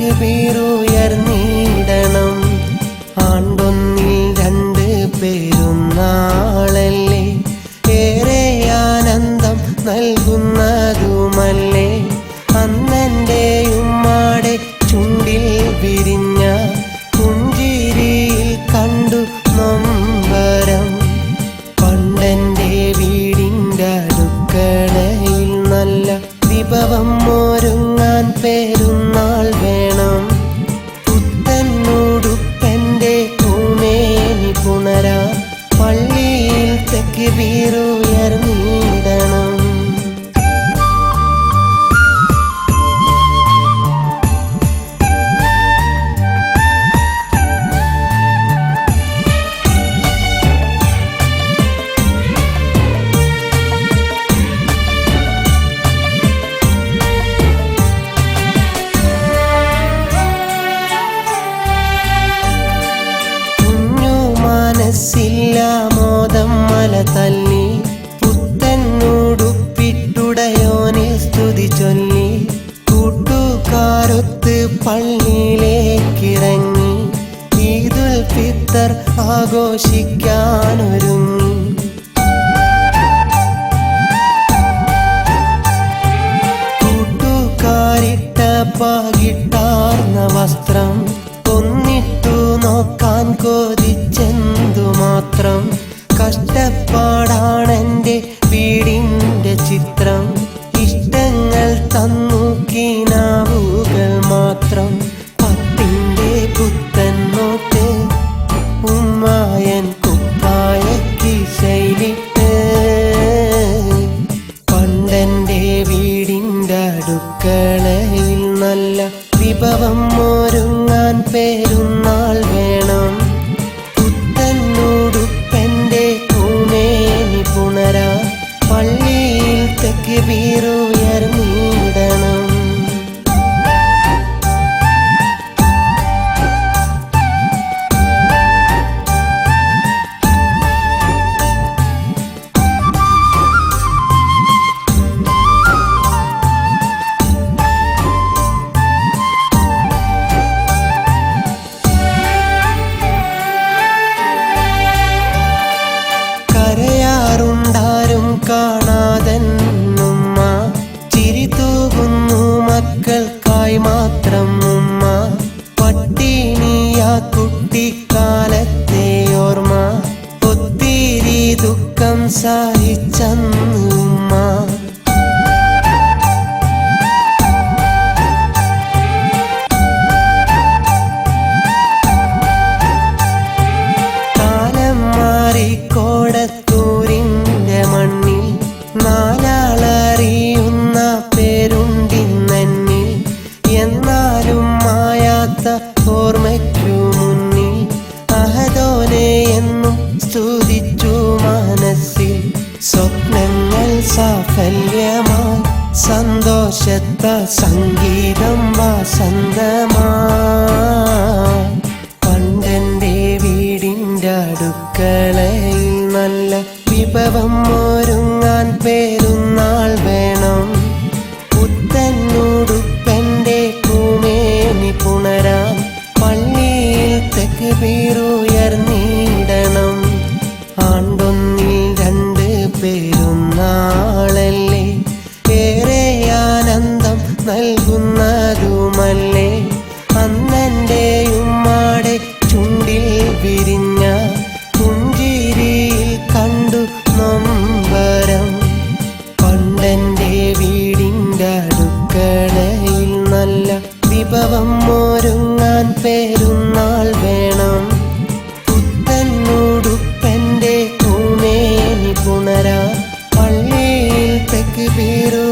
തെക്കുബീറുയർന്നിടണം. ആണ്ടൊന്നിൽ 2 പെരുന്നാളല്ലേ, ഏറെ ആനന്ദം നൽകുന്നതുമല്ലേ. അന്നെൻ്റെ ഉമ്മാടെ ചുണ്ടിൽ വിരിഞ്ഞ പുഞ്ചിരിയിൽ കണ്ടു നൊമ്പരം. പണ്ടെൻ്റെ വീടിൻ്റെ അടുക്കളയിൽ നല്ല വിഭവം ഒരുങ്ങാൻ പെരുന്നാൾ വേണം. പുത്തനുടുപ്പെൻ്റെ പൂമേനി പുണരാ പള്ളിയിൽ തെക്കുബീറുയർന്നിടണം. മനസ്സില്ല മോദം മല തല്ലി, പുത്തനുടുപ്പിട്ടുടയോനിൽ സ്തുതി ചൊല്ലി. കൂട്ടുകാരൊത്ത് പള്ളിയിലേക്കിറങ്ങി, ഈദുൽ ഫിത്തർ ആഘോഷിക്കാനൊരുങ്ങി. കൂട്ടുകാരിട്ട പാകിട്ടാർന്ന വസ്ത്രം ഒന്നിട്ടു നോക്കാൻ കൊതിച്ചെന്തുമാത്രം. കഷ്ടപ്പാടാണെൻ്റെ വീടിൻ്റെ ചിത്രം, ഇഷ്ടങ്ങൾ തന്നു കിനാവുകൾ മാത്രം. 10ൻ്റെ പുത്തൻ നോട്ട് ഉമ്മായൻ കുപ്പായ കിശയിലിട്ട്. പണ്ടെൻ്റെ വീടിൻ്റെ അടുക്കളയിൽ നല്ല വിഭവം ഒരുങ്ങാൻ പെരുന്നാൾ വേണം. പുത്തനുടുപ്പെൻ്റെ പൂമേനി പുണരാ പള്ളിയിൽ തെക്കുബീറുയർന്നിടണം. കരയാറുണ്ടാരും കാണാതെന്നുമ്മ, ചിരി തൂകുന്നു മക്കൾക്കായി മാത്രം ഉമ്മ. പട്ടിണിയാ കുട്ടിക്കാലത്തെ ഓർമ്മ, ഒത്തിരി ദുഃഖം സഹിച്ചന്ന് ഉമ്മ. കാലം മാറി കോടത്തൂരിൻ്റെ മണ്ണിൽ നാലാളറിയുന്ന പേരുണ്ടിന്നെന്നിൽ. എന്നാലും മായാത്ത ഓർമ്മയ്ക്കു മുന്നിൽ അഹദോനെ എന്നും സ്തുതിച്ചു മനസ്സിൽ. സ്വപ്നങ്ങൾ സാഫല്യമായി സന്തോഷത്ത സംഗീതം വസന്തമായി. പണ്ടെൻ്റെ വീടിൻ്റെ അടുക്കളയിൽ നല്ല വിഭവം ഒരുങ്ങാൻ പെരുന്നാൾ വേണം. പുത്തനുടുപ്പെൻ്റെ പൂമേനി പുണരാൻ പള്ളിയിൽ തെക്കുബീറുയർന്നിടണം. ആണ്ടൊന്നിൽ 2 പെരുന്നാളല്ലേ, ഏറെ ആനന്ദം നൽകുന്നതുമല്ലേ. അന്നെൻ്റെ ഉമ്മാടെ ചുണ്ടിൽ വിരിഞ്ഞ പുഞ്ചിരിയിൽ കണ്ടു നൊമ്പരം. പണ്ടെൻ്റെ വീടിൻ്റെ അടുക്കളയിൽ നല്ല വിഭവം ഒരുങ്ങാൻ പെരുന്നാൾ വേണം. പുത്തനുടുപ്പെൻ്റെ പൂമേനി പുണരാ പള്ളിയിൽ തെക്കുബീറു